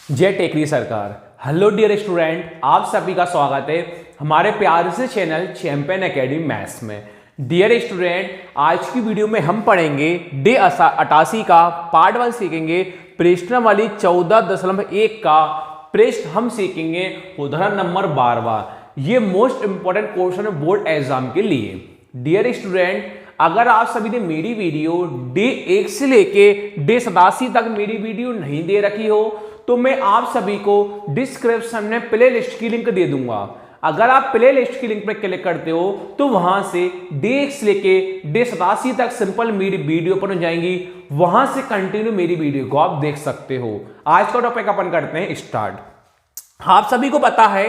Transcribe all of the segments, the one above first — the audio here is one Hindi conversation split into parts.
जय टेकरी सरकार। हेलो डियर स्टूडेंट, आप सभी का स्वागत है हमारे प्यारे से चैनल चैंपियन एकेडमी मैथ्स में। डियर स्टूडेंट, आज की वीडियो में हम पढ़ेंगे डे 88 का पार्ट 1 सीखेंगे। प्रश्नावली 14.1 का पृष्ठ हम सीखेंगे उदाहरण नंबर 12। ये मोस्ट इंपॉर्टेंट क्वेश्चन है बोर्ड एग्जाम के लिए। डियर स्टूडेंट, अगर आप सभी ने मेरी वीडियो डे 1 से लेके डे 87 तक मेरी वीडियो नहीं दे रखी हो तो मैं आप सभी को डिस्क्रिप्शन में प्ले लिस्ट की लिंक दे दूंगा। अगर आप प्ले लिस्ट की लिंक पर क्लिक करते हो तो वहां से डे 1 से लेके डे 87 तक सिंपल मेरी वीडियो पर जाएंगी, वहां से कंटिन्यू मेरी वीडियो को आप देख सकते हो। आज का टॉपिक अपन करते हैं स्टार्ट। आप सभी को पता है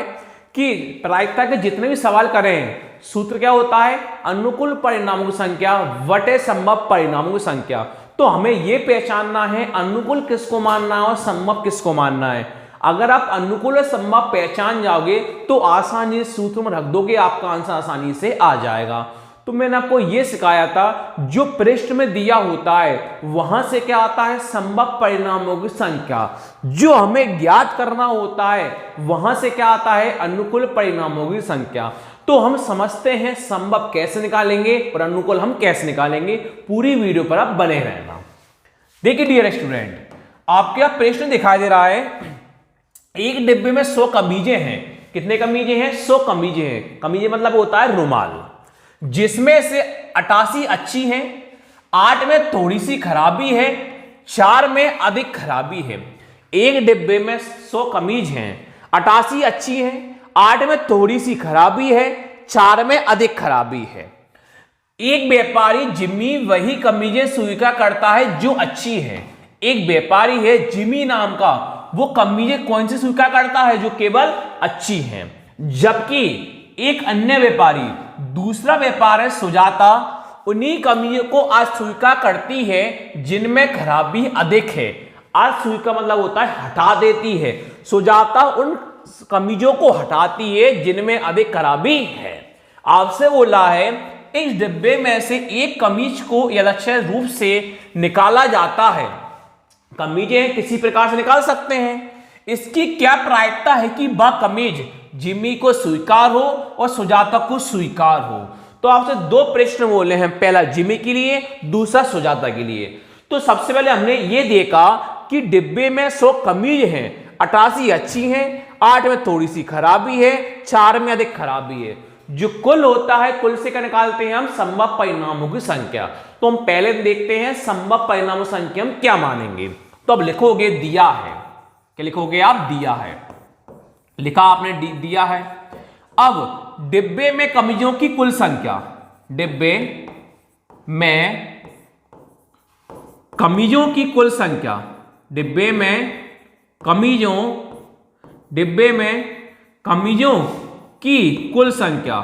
कि प्रायिकता के जितने भी सवाल करें, सूत्र क्या होता है? अनुकूल परिणामों की संख्या बटे संभव परिणामों की संख्या। तो हमें यह पहचानना है अनुकूल किसको मानना है और संभव किसको मानना है। अगर आप अनुकूल और संभव पहचान जाओगे तो आसानी से सूत्र में रख दोगे, आपका आंसर आसानी से आ जाएगा। तो मैंने आपको यह सिखाया था, जो पृष्ठ में दिया होता है वहां से क्या आता है? संभव परिणामों की संख्या। जो हमें ज्ञात करना होता है वहां से क्या आता है? अनुकूल परिणामों की संख्या। तो हम समझते हैं संभव कैसे निकालेंगे और अनुकूल हम कैसे निकालेंगे। पूरी वीडियो पर आप बने रहना। देखिए डियर स्टूडेंट, आपके प्रश्न दिखाई दे रहा है, एक डिब्बे में 100 कमीजें हैं। कितने कमीजें हैं? 100 कमीजें हैं। कमीजें मतलब होता है रुमाल, जिसमें से 88 अच्छी हैं, 8 में थोड़ी सी खराबी है, 4 में अधिक खराबी है। एक डिब्बे में 100 कमीज हैं, 88 अच्छी हैं, 8 में थोड़ी सी खराबी है, 4 में अधिक खराबी है। एक व्यापारी जिम्मी वही कमीजें स्वीकार करता है जो अच्छी है। एक व्यापारी है जिम्मी नाम का, वो कमीजें कौन सी स्वीकार करता है? जो केवल अच्छी हैं। जबकि एक अन्य व्यापारी, दूसरा व्यापार है सुजाता, उन्हीं कमीजों को अस्वीकार करती है जिनमें खराबी अधिक है। अस्वीकार मतलब होता है हटा देती है। सुजाता उन कमीजों को हटाती है जिनमें अधिक खराबी है। आपसे बोला है इस डिब्बे में से एक कमीज को यथार्थ रूप से निकाला जाता है। कमीजें किसी प्रकार से निकाल सकते हैं। इसकी क्या प्रायिकता है कि वह कमीज जिम्मी को स्वीकार हो और सुजाता को स्वीकार हो? तो आपसे 2 प्रश्न बोले हैं, पहला जिम्मी के लिए, दूसरा सुजाता के लिए। तो सबसे पहले हमने ये देखा कि डिब्बे में 100 कमीज हैं, 88 अच्छी हैं, 8 में थोड़ी सी खराबी है, 4 में अधिक खराबी है। जो कुल होता है, कुल से क्या निकालते हैं हम? संभव परिणामों की संख्या। तो हम पहले देखते हैं संभव परिणामों की संख्या हम क्या मानेंगे। तो अब लिखोगे दिया है, क्या लिखोगे आप? दिया है। लिखा आपने दिया है। अब डिब्बे में कमीजों की कुल संख्या, डिब्बे में कमीजों की कुल संख्या, डिब्बे में कमीजों की कुल संख्या,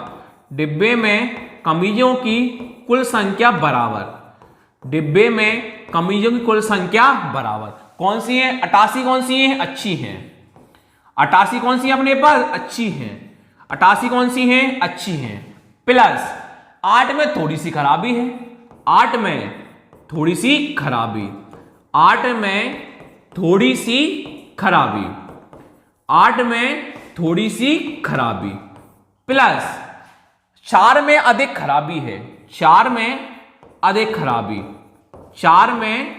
डिब्बे में कमीजों की कुल संख्या बराबर, डिब्बे में कमीजों की कुल संख्या बराबर कौन सी है? 88 कौन सी है? अच्छी हैं। 88 कौन सी है अपने पास? अच्छी हैं। 88 कौन सी हैं? अच्छी हैं। प्लस 8 में थोड़ी सी खराबी है, 8 में थोड़ी सी खराबी, 8 में थोड़ी सी खराबी, 8 में थोड़ी सी खराबी, प्लस 4 में अधिक खराबी है, 4 में अधिक खराबी, 4 में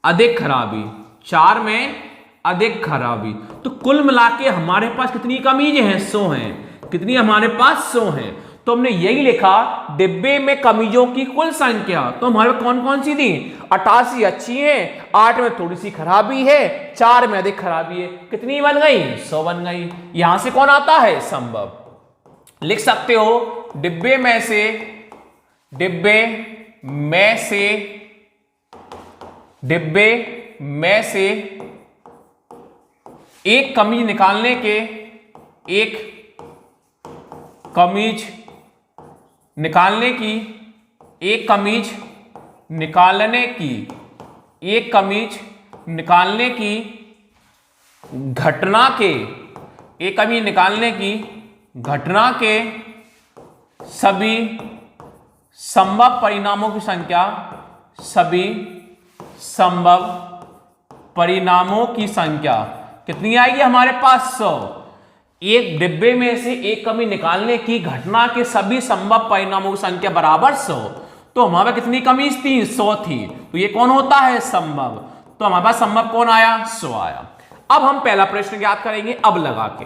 अधिक खराबी, 4 में अधिक खराबी। तो कुल मिला के हमारे पास कितनी कमीज हैं? 100 हैं। कितनी हमारे पास? 100 हैं। तो हमने यही लिखा डिब्बे में कमीजों की कुल संख्या। तो हमारे कौन कौन सी थी? 88 अच्छी है, 8 में थोड़ी सी खराबी है, 4 में अधिक खराबी है। कितनी बन गई? 100 बन गई। यहां से कौन आता है? संभव। लिख सकते हो डिब्बे में से एक कमीज निकालने के, एक कमीज निकालने की, एक कमीज निकालने की, एक कमीज निकालने की घटना के, एक कमीज निकालने की घटना के सभी संभव परिणामों की संख्या, सभी संभव परिणामों की संख्या कितनी आएगी हमारे पास 100। एक डिब्बे में से एक कमी निकालने की घटना के सभी संभव परिणामों की संख्या बराबर 100। तो हमारे पास कितनी कमी थी 100 थी, तो ये कौन होता है संभव। तो हमारे पास संभव कौन आया 100 आया। अब हम पहला प्रश्न ज्ञात करेंगे अब लगा के।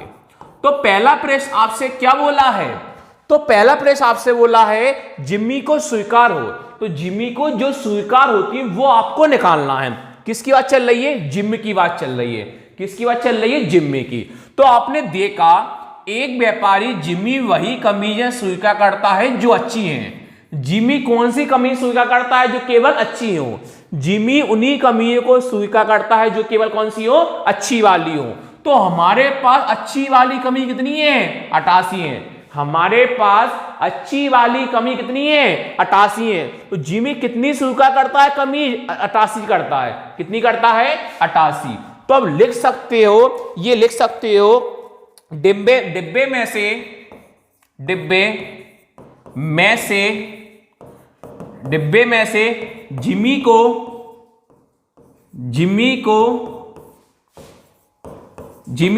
तो पहला प्रश्न आपसे क्या बोला है, तो पहला प्रश्न आपसे बोला है जिम्मी को स्वीकार हो, तो जिम्मी को जो स्वीकार होती है वो आपको निकालना है। किसकी बात चल रही है, जिम्मी की बात चल रही है। किसकी बात चल रही है, जिम्मी की। तो आपने देखा एक व्यापारी जिम्मी वही कमीजें स्वीकार करता है जो अच्छी हैं। जिम्मी कौन सी कमीज स्वीकार करता है, जो केवल अच्छी हो। जिम्मी उन्हीं कमीजों को स्वीकार करता है जो केवल कौन सी हो, अच्छी वाली हो। तो हमारे पास अच्छी वाली कमी कितनी है 88 है। हमारे पास अच्छी वाली कमी कितनी है 88 है। तो जिम्मी कितनी स्वीकार करता है कमीज 88 करता है। कितनी करता है 88। तो अब लिख सकते हो, ये लिख सकते हो डिब्बे में से जिम्मी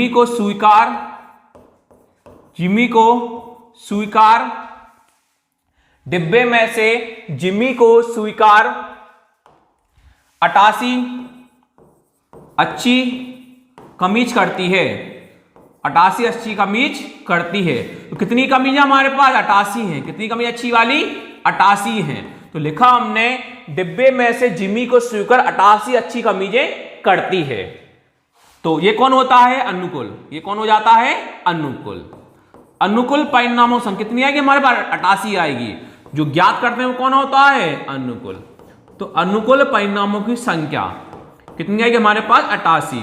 को स्वीकार डिब्बे में से जिम्मी को स्वीकार 88 अच्छी कमीज करती है। 88 अच्छी कमीज करती है। तो कितनी कमीज हमारे पास 88 है। कितनी कमीज अच्छी वाली 88 है। तो लिखा हमने डिब्बे में से जिम्मी को स्वीकार 88 अच्छी कमीजें करती है। तो ये कौन होता है अनुकूल। ये कौन हो जाता है अनुकूल। अनुकूल परिणामों संख्या कितनी आएगी हमारे पास 88 आएगी। जो ज्ञात करते हैं वो कौन होता है अनुकूल। तो अनुकूल परिणामों की संख्या कितनी आएगी हमारे पास 88।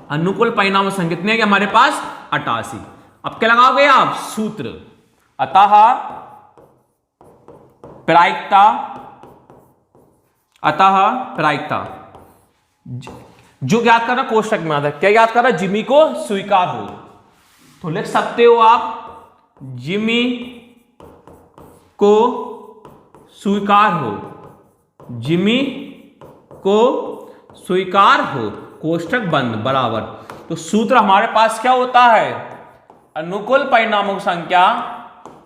अनुकूल परिणामों की संख्या कितनी आएगी हमारे पास 88। अब क्या लगाओगे आप सूत्र, अतः प्रायिकता जो ज्ञात करना कोष्टक में आता है। क्या ज्ञात कर रहा है, जिम्मी को स्वीकार हो। तो लिख सकते हो आप जिम्मी को स्वीकार हो। जिम्मी को स्वीकार हो कोष्टक बंद बराबर। तो सूत्र हमारे पास क्या होता है, अनुकूल परिणामों की संख्या,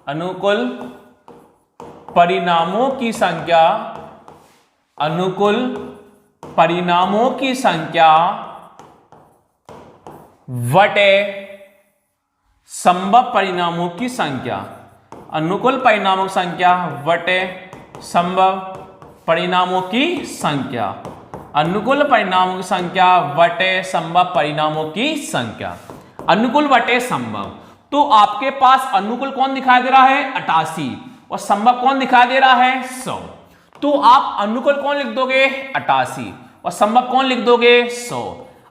अनुकूल परिणामों की संख्या, अनुकूल परिणामों की संख्या वटे संभव परिणामों की संख्या। अनुकूल परिणामों की संख्या वटे संभव परिणामों की संख्या। अनुकूल परिणामों की संख्या वटे संभव परिणामों की संख्या। अनुकूल वटे संभव। तो आपके पास अनुकूल कौन दिखाई दे रहा है 88 और संभव कौन दिखाई दे रहा है 100। तो आप अनुकूल कौन लिख दोगे 88 और संभव कौन लिख दोगे 100।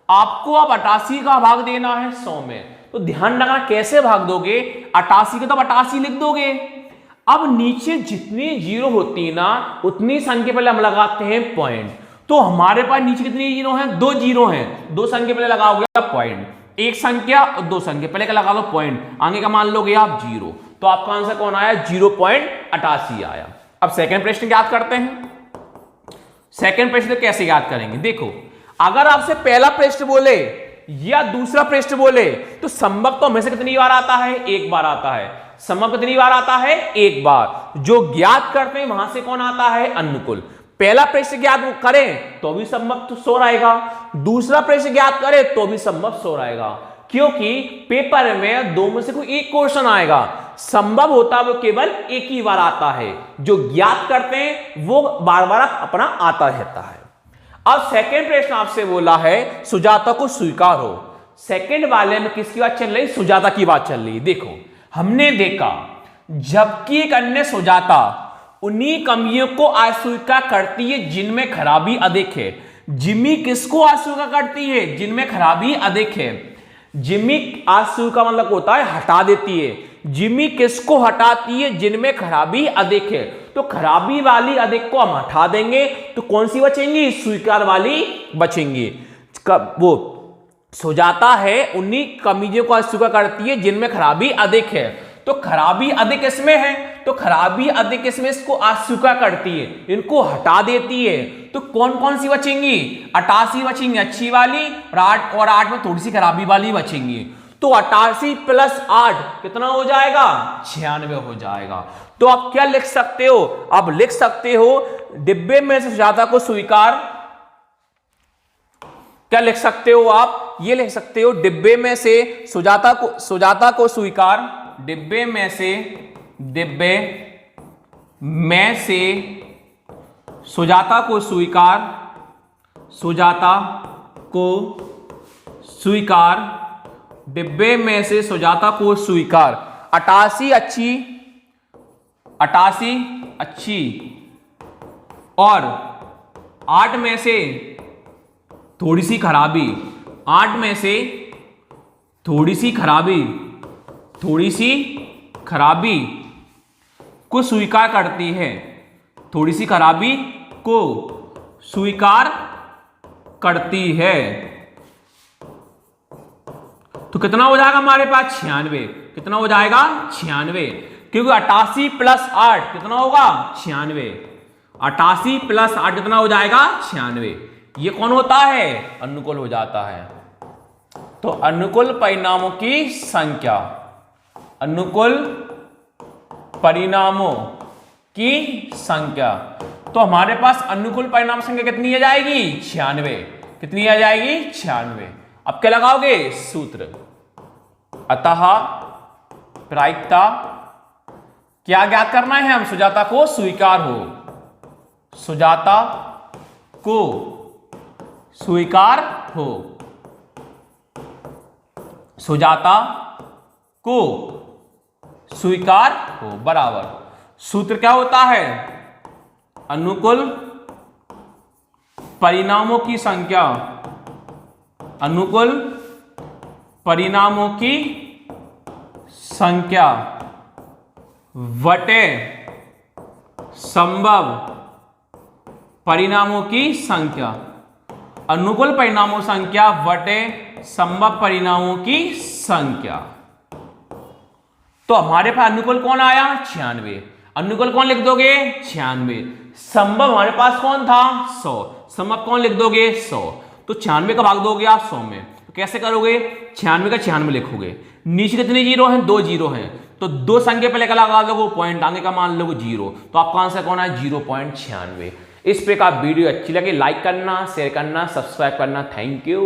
आपको अब 88 का भाग देना है 100 में। तो ध्यान रखना कैसे भाग दोगे, 88 के तो 88 लिख दोगे। अब नीचे जितनी जीरो होती है ना उतनी संख्या पहले हम लगाते हैं पॉइंट। तो हमारे पास नीचे कितनी जीरो हैं, 2 जीरो हैं। 2 संख्या पहले लगाओगे पॉइंट, एक संख्या और 2 संख्या पहले का लगा लो पॉइंट, आगे का मान लोगे आप 0। तो आपका आंसर कौन आया 0.88 आया। अब सेकंड प्रश्न याद करते हैं। सेकंड प्रश्न कैसे याद करेंगे, देखो अगर आपसे पहला प्रश्न बोले या दूसरा प्रश्न बोले तो संभव तो हमेशा कितनी बार आता है, एक बार आता है। संभव कितनी बार आता है, एक बार। जो ज्ञात करते हैं वहां से कौन आता है अनुकूल। पहला प्रश्न ज्ञात करें तो भी संभव तो 100 रहेगा, दूसरा प्रश्न ज्ञात करें तो भी संभव 100 रहेगा। क्योंकि पेपर में 2 में से कोई एक क्वेश्चन आएगा, संभव होता है वो केवल एक ही बार आता है, जो ज्ञात करते हैं वो बार बार अपना आता रहता है। अब सेकंड प्रश्न आपसे बोला है सुजाता को स्वीकार हो। सेकंड वाले में किसकी बात चल रही, सुजाता की बात चल रही। देखो हमने देखा जबकि एक अन्य सुजाता उन्हीं कमियों को अस्वीकार करती है जिनमें खराबी अधिक है। जिम्मी किसको अस्वीकार करती है, जिनमें खराबी अधिक है। जिम्मी अस्वीकार मतलब होता है हटा देती है। जिम्मी किसको हटाती है, जिनमें खराबी अधिक है। तो खराबी वाली अधिक को हम हटा देंगे तो कौन सी बचेंगी, स्वीकार वाली बचेंगी। वो सुजाता है उन्हीं कमीजों को अस्वीकार करती है जिनमें खराबी अधिक है। तो खराबी अधिक इसमें है, तो खराबी अधिक इसमें इसको अस्वीकार करती है, इनको हटा देती है। तो कौन कौन सी बचेंगी? 88 बचेंगी अच्छी वाली, और 8 में थोड़ी सी खराबी वाली बचेंगी। तो 88 प्लस 8 कितना हो जाएगा? 96 हो जाएगा। तो आप क्या लिख सकते हो? अब लिख सकते हो डिब्बे में से सुजाता को स्वीकार, क्या लिख सकते हो आप? ये लिख सकते हो डिब्बे में से सुजाता को स्वीकार, डिब्बे में से सुजाता को स्वीकार, डिब्बे में से सुजाता को स्वीकार। 88 अच्छी और 8 में से थोड़ी सी खराबी, 8 में से थोड़ी सी खराबी को स्वीकार करती है, थोड़ी सी खराबी को स्वीकार करती है। तो कितना हो जाएगा हमारे पास? 96। कितना हो जाएगा? 96, क्योंकि 88 प्लस 8 कितना होगा? 96। 88 प्लस 8 कितना हो जाएगा? 96। ये कौन होता है? अनुकूल हो जाता है। तो अनुकूल परिणामों की संख्या, अनुकूल परिणामों की संख्या, तो हमारे पास अनुकूल परिणाम संख्या कितनी आ जाएगी? 96। कितनी आ जाएगी? 96। अब क्या लगाओगे? सूत्र। अतः प्रायिकता क्या ज्ञात करना है? हम सुजाता को स्वीकार हो, सुजाता को स्वीकार हो, सुजाता को स्वीकार हो बराबर। सूत्र क्या होता है? अनुकूल परिणामों की संख्या, अनुकूल परिणामों की संख्या वटे संभव परिणामों की संख्या, अनुकूल परिणामों संख्या वटे संभव परिणामों की संख्या। तो हमारे पास अनुकूल कौन आया? 96। अनुकूल कौन लिख दोगे? 96। संभव हमारे पास कौन था? 100। संभव कौन लिख दोगे? 100। तो 96 का भाग दोगे आप 100 में, तो कैसे करोगे? 96 का 96 लिखोगे। नीचे कितने जीरो हैं? 2 जीरो हैं, तो 2 संख्या पहले का लगा लोगे, पॉइंट आगे का मान लोगे 0, तो आपका आंसर कौन है? 0.96। इस पे का वीडियो अच्छी लगे लाइक करना, शेयर करना, सब्सक्राइब करना। Thank you.